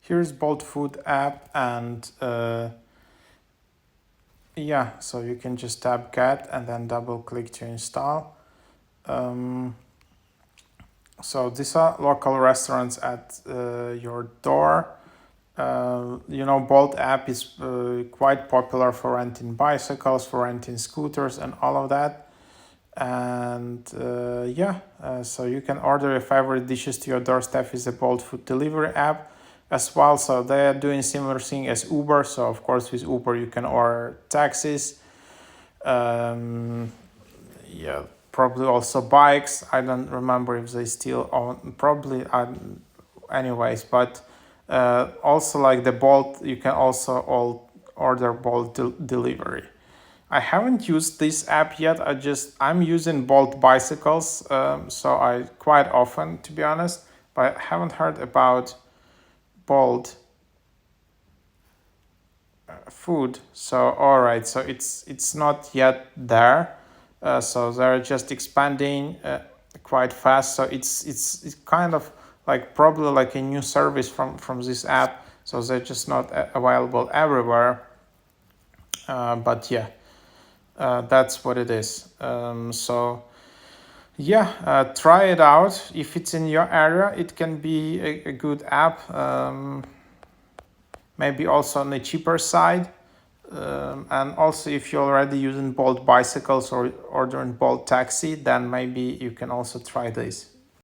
here's Bolt Food app, and yeah, so you can just tap get and then double click to install. So these are local restaurants at your door. Bolt app is quite popular for renting bicycles, for renting scooters, and all of that. And so you can order your favorite dishes to your doorstep with the Bolt Food Delivery app as well. So they are doing similar thing as Uber. So of course with Uber you can order taxis. Probably also bikes. I don't remember if they still own. Probably, anyways. But also like the Bolt, you can also all order Bolt delivery. I haven't used this app yet. I'm using Bolt bicycles, so I quite often, to be honest. But I haven't heard about Bolt food. So all right, so it's not yet there. So they're just expanding quite fast. So it's kind of like probably like a new service from this app. So they're just not available everywhere. But yeah, that's what it is. Try it out. If it's in your area, it can be a good app. Maybe also on the cheaper side. And also if you're already using Bolt bicycles or ordering Bolt taxi, then maybe you can also try this.